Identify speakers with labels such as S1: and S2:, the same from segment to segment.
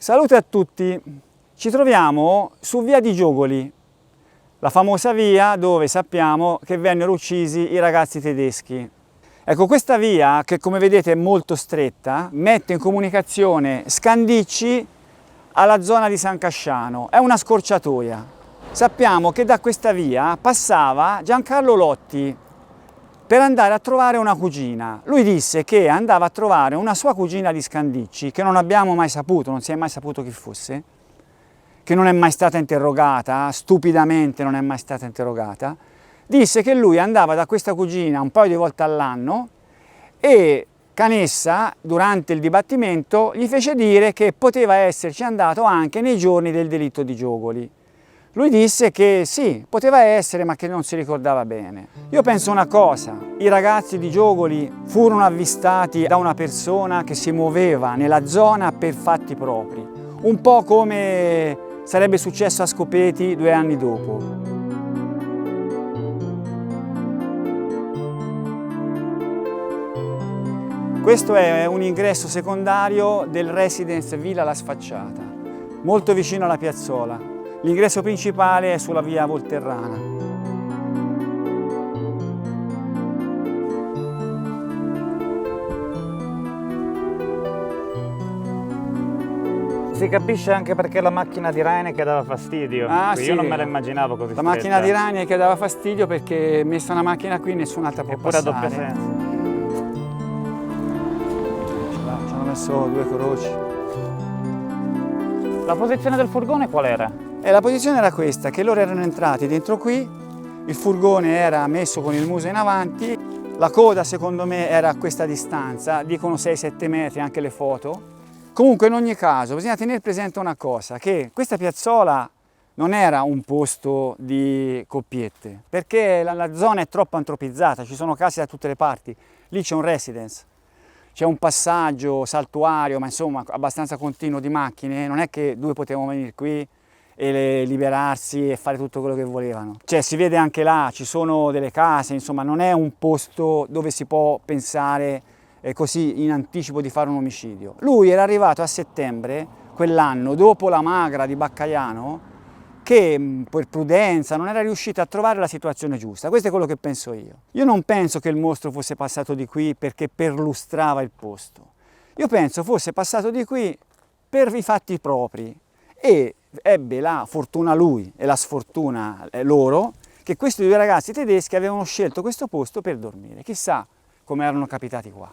S1: Salute a tutti, ci troviamo su via di Giogoli, la famosa via dove sappiamo che vennero uccisi i ragazzi tedeschi. Ecco, questa via, che come vedete è molto stretta, mette in comunicazione Scandicci alla zona di San Casciano, è una scorciatoia. Sappiamo che da questa via passava Giancarlo Lotti per andare a trovare una cugina. Lui disse che andava a trovare una sua cugina di Scandicci, che non abbiamo mai saputo, non si è mai saputo chi fosse, che non è mai stata interrogata, stupidamente non è mai stata interrogata. Disse che lui andava da questa cugina un paio di volte all'anno e Canessa, durante il dibattimento, gli fece dire che poteva esserci andato anche nei giorni del delitto di Giogoli. Lui disse che sì, poteva essere, ma che non si ricordava bene. Io penso una cosa, i ragazzi di Giogoli furono avvistati da una persona che si muoveva nella zona per fatti propri, un po' come sarebbe successo a Scopeti 2 anni dopo. Questo è un ingresso secondario del residence Villa La Sfacciata, molto vicino alla piazzola. L'ingresso principale è sulla via Volterrana.
S2: Si capisce anche perché la macchina di Reinecke dava fastidio.
S1: Sì.
S2: Io non me la immaginavo così
S1: La
S2: stretta.
S1: macchina di Reinecke dava fastidio perché messa una macchina qui nessun'altra può
S2: Eppure a
S1: passare.
S2: doppio senso.
S1: Ci hanno messo 2 croci.
S2: La posizione del furgone qual era?
S1: E la posizione era questa, che loro erano entrati dentro qui, il furgone era messo con il muso in avanti, la coda secondo me era a questa distanza, dicono 6-7 metri anche le foto. Comunque in ogni caso bisogna tenere presente una cosa, che questa piazzola non era un posto di coppiette, perché la zona è troppo antropizzata, ci sono case da tutte le parti, lì c'è un residence. C'è un passaggio saltuario, ma insomma abbastanza continuo di macchine, non è che 2 potevano venire qui e liberarsi e fare tutto quello che volevano. Cioè si vede anche là, ci sono delle case, insomma non è un posto dove si può pensare così in anticipo di fare un omicidio. Lui era arrivato a settembre, quell'anno, dopo la magra di Baccaiano, che per prudenza non era riuscito a trovare la situazione giusta. Questo è quello che penso io. Io non penso che il mostro fosse passato di qui perché perlustrava il posto. Io penso fosse passato di qui per i fatti propri e ebbe la fortuna lui e la sfortuna loro che questi 2 ragazzi tedeschi avevano scelto questo posto per dormire. Chissà come erano capitati qua.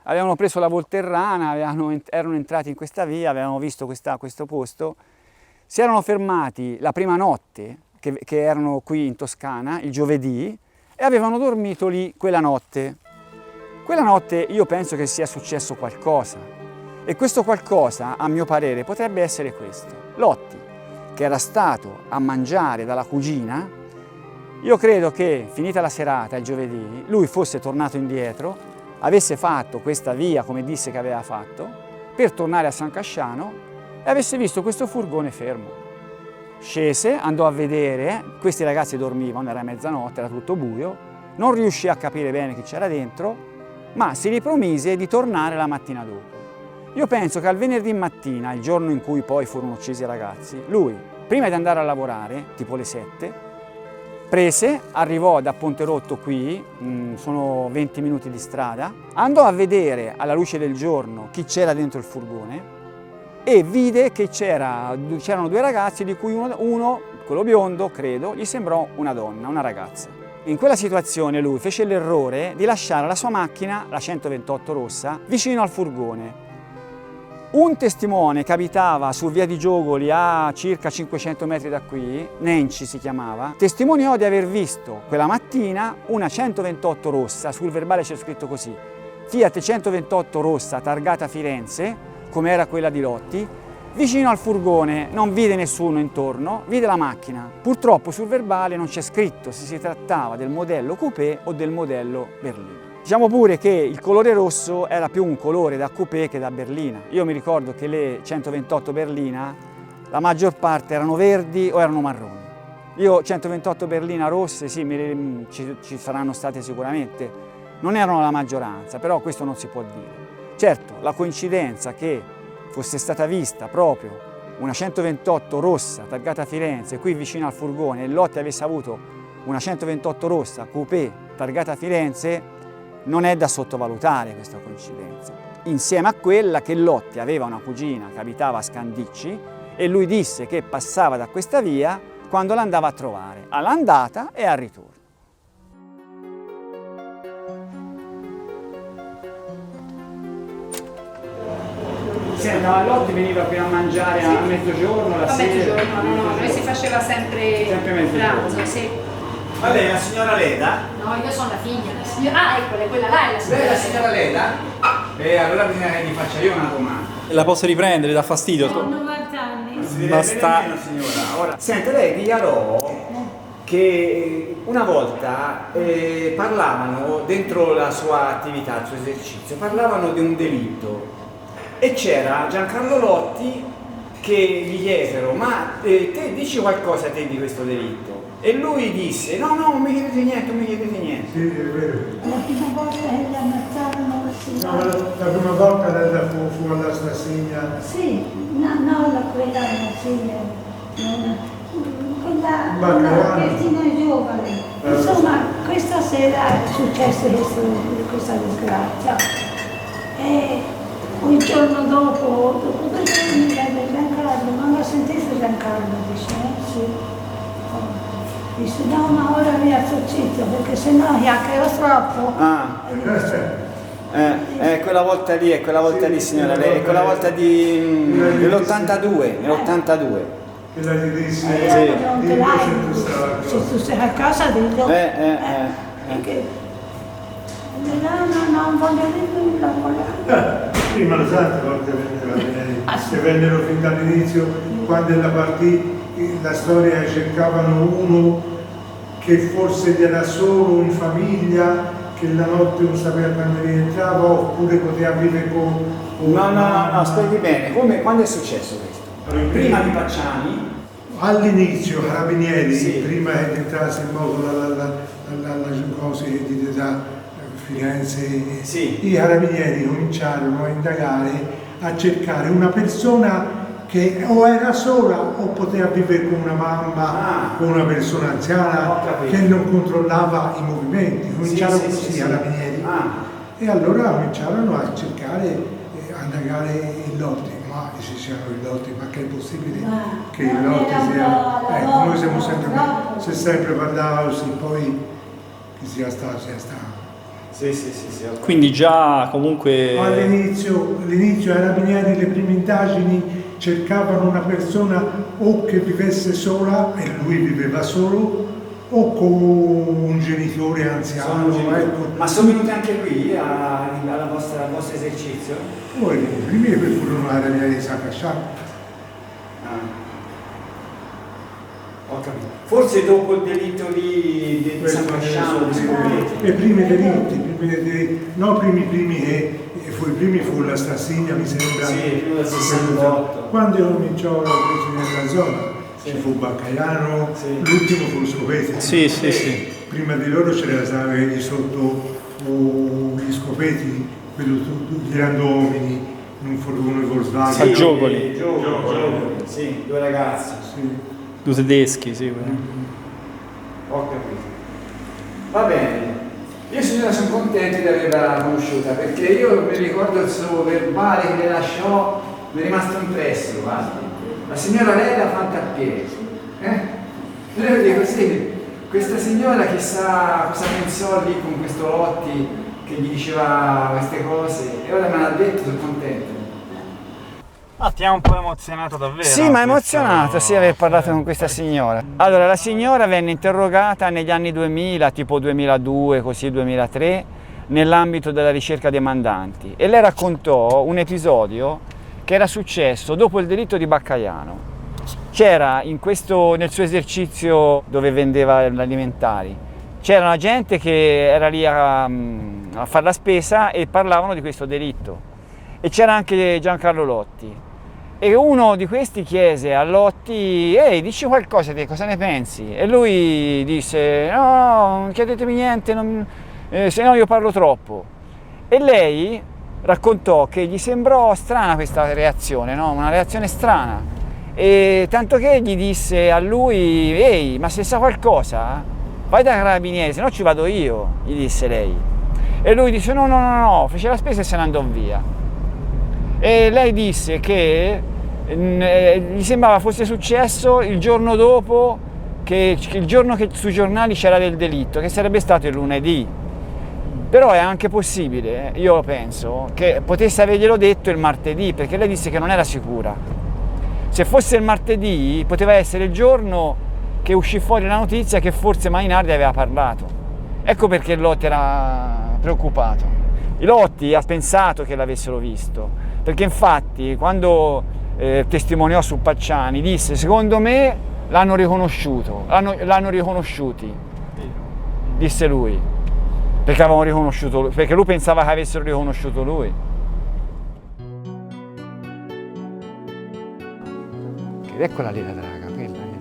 S1: Avevano preso la Volterrana, erano entrati in questa via, avevano visto questo posto. Si erano fermati la prima notte che erano qui in Toscana, il giovedì, e avevano dormito lì quella notte. Quella notte io penso che sia successo qualcosa e questo qualcosa, a mio parere, potrebbe essere questo. Lotti, che era stato a mangiare dalla cugina, io credo che finita la serata, il giovedì, lui fosse tornato indietro, avesse fatto questa via come disse che aveva fatto, per tornare a San Casciano, e avesse visto questo furgone fermo. Scese, andò a vedere, questi ragazzi dormivano, era mezzanotte, era tutto buio, non riuscì a capire bene chi c'era dentro, ma si ripromise di tornare la mattina dopo. Io penso che al venerdì mattina, il giorno in cui poi furono uccisi i ragazzi, lui, prima di andare a lavorare, tipo le 7, prese, arrivò da Ponte Rotto qui, sono 20 minuti di strada, andò a vedere alla luce del giorno chi c'era dentro il furgone, e vide che c'erano 2 ragazzi di cui uno, quello biondo, credo, gli sembrò una donna, una ragazza. In quella situazione lui fece l'errore di lasciare la sua macchina, la 128 rossa, vicino al furgone. Un testimone che abitava su via di Giogoli a circa 500 metri da qui, Nenci si chiamava, testimoniò di aver visto quella mattina una 128 rossa, sul verbale c'è scritto così, Fiat 128 rossa targata Firenze, come era quella di Lotti, vicino al furgone, non vide nessuno intorno, vide la macchina. Purtroppo sul verbale non c'è scritto se si trattava del modello coupé o del modello berlina. Diciamo pure che il colore rosso era più un colore da coupé che da berlina. Io mi ricordo che le 128 berlina, la maggior parte erano verdi o erano marroni. Io 128 berlina rosse, sì, ci saranno state sicuramente, non erano la maggioranza, però questo non si può dire. Certo, la coincidenza che fosse stata vista proprio una 128 rossa targata Firenze qui vicino al furgone e Lotti avesse avuto una 128 rossa coupé targata Firenze, non è da sottovalutare questa coincidenza. Insieme a quella che Lotti aveva una cugina che abitava a Scandicci e lui disse che passava da questa via quando l'andava a trovare, all'andata e al ritorno. Senta, ma Lotti veniva qui a mangiare a mezzogiorno, la sera?
S3: A mezzogiorno, no, noi si faceva sempre pranzo, sì.
S1: Ma lei è la signora Leda?
S3: No, io sono la figlia. Ah, eccola, quella là è la signora.
S1: Lei è la signora Leda? Allora bisogna che gli faccia io una domanda.
S4: La posso riprendere, dà fastidio?
S3: Ho 90 anni.
S1: Si deve vedere meno, signora. Ora, senta, lei dichiarò che una volta parlavano, dentro la sua attività, il suo esercizio, parlavano di un delitto. E c'era Giancarlo Lotti che gli chiesero, ma te dici qualcosa te di questo delitto? E lui disse, no, non mi chiedete niente, non mi chiedete niente.
S5: Sì, è vero.
S6: La prima volta che li ammazzarono
S5: No, la prima volta lei fu alla Stassegna.
S6: sì, no, quella Cristina giovane. Insomma, questa sera è successo questa disgrazia. E un giorno dopo 2 giorni Giancarlo, non l'ho sentito Giancarlo, dice, sì. Dice, no, ma ora mi associto perché sennò chiacchiero troppo.
S1: Ah, quella volta lì, signora, lei, quella volta dell'82, nell'82.
S5: Che la gli dissi,
S6: Non te l'hai,
S5: se
S6: se tu sai qualcosa dillo. Perché non voglio dire nulla.
S5: prima lo tante volte che vennero fin dall'inizio, quando ella partì, la storia cercavano uno che forse era solo in famiglia, che la notte non sapeva quando rientrava, oppure poteva vivere con
S1: No, spieghi bene, quando è successo questo? Prima di Pacciani?
S5: All'inizio Carabinieri,
S1: Sì.
S5: prima che entrasse in moto la cosa di Firenze,
S1: Sì.
S5: i Carabinieri cominciarono a indagare, a cercare una persona che o era sola o poteva vivere con una mamma, con una persona
S1: Ho
S5: anziana
S1: capito.
S5: che non controllava i movimenti. Cominciarono
S1: Sì,
S5: così
S1: sì.
S5: i Carabinieri. E allora cominciarono a cercare, a indagare il Lotti. Ma si siano i Lotti, ma che è possibile che il Lotti sia... Ecco, noi siamo sempre, si è sempre parlato così, poi chi sia stato, sia stato.
S1: Sì.
S4: Quindi già comunque...
S5: All'inizio ai Carabinieri le prime indagini cercavano una persona o che vivesse sola, e lui viveva solo, o con un genitore anziano. Ecco.
S1: Ma sono venuti anche qui al vostro esercizio?
S5: Poi i primi furono ai Carabinieri di San Casciano.
S1: Ho capito. Forse dopo il delitto di San Casciano, di Scopetti.
S5: I primi delitti, no, primi che fu la Stassegna, mi sembra.
S1: Sì, prima del 68.
S5: Quando io cominciò la presa nella zona, ci fu Baccaiano, l'ultimo fu Scopetti.
S4: Sì.
S5: Prima di loro c'era stati sotto gli Scopetti, quello di grand'uomini, in un furgone Volkswagen.
S4: Sì, Giovoli.
S1: Sì, 2 ragazzi.
S5: Sì.
S4: 2 tedeschi, sì.
S1: Ho capito. Va bene. Io signora sono contento di averla conosciuta perché io mi ricordo il suo verbale che le lasciò, mi è rimasto impresso, guarda. La signora Leda fatta a piedi. Io dico sì, questa signora chissà cosa pensò lì con questo Lotti che gli diceva queste cose e ora me l'ha detto, sono contento.
S2: Ah, ti ha un po' emozionato davvero?
S1: Sì, ma emozionato, sì, aver parlato con questa signora. Allora, la signora venne interrogata negli anni 2000, tipo 2002, così 2003, nell'ambito della ricerca dei mandanti e lei raccontò un episodio che era successo dopo il delitto di Baccaiano. C'era nel suo esercizio dove vendeva gli alimentari, c'era una gente che era lì a fare la spesa e parlavano di questo delitto e c'era anche Giancarlo Lotti. E uno di questi chiese a Lotti, ehi, dici qualcosa te, cosa ne pensi? E lui disse, no, non chiedetemi niente, se no io parlo troppo. E lei raccontò che gli sembrò strana questa reazione, no? Una reazione strana, e tanto che gli disse a lui: ehi, ma se sa qualcosa vai dai carabinieri, se no ci vado io, gli disse lei. E lui disse no, fece la spesa e se ne andò via. E lei disse che gli sembrava fosse successo il giorno dopo, che il giorno che sui giornali c'era del delitto, che sarebbe stato il lunedì. Però è anche possibile, io penso, che potesse averglielo detto il martedì, perché lei disse che non era sicura. Se fosse il martedì, poteva essere il giorno che uscì fuori la notizia che forse Mainardi aveva parlato. Ecco perché Lotti era preoccupato. Lotti ha pensato che l'avessero visto, perché infatti quando testimoniò su Pacciani disse: secondo me l'hanno riconosciuto, l'hanno riconosciuti, disse lui, perché avevano riconosciuto, perché lui pensava che avessero riconosciuto lui. Eccola lì la draga, quella lì.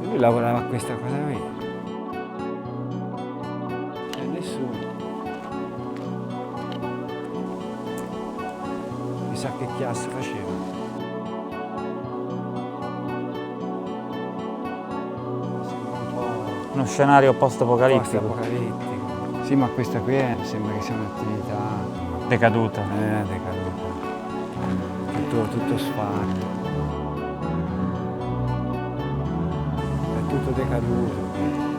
S1: Lui lavorava a questa cosa qui. E nessuno. Chissà che chiasso faceva. Uno scenario post-apocalittico. Sì, ma questa qui sembra che sia un'attività
S2: Decaduta.
S1: decaduta. Tutto sfatto. È tutto decaduto.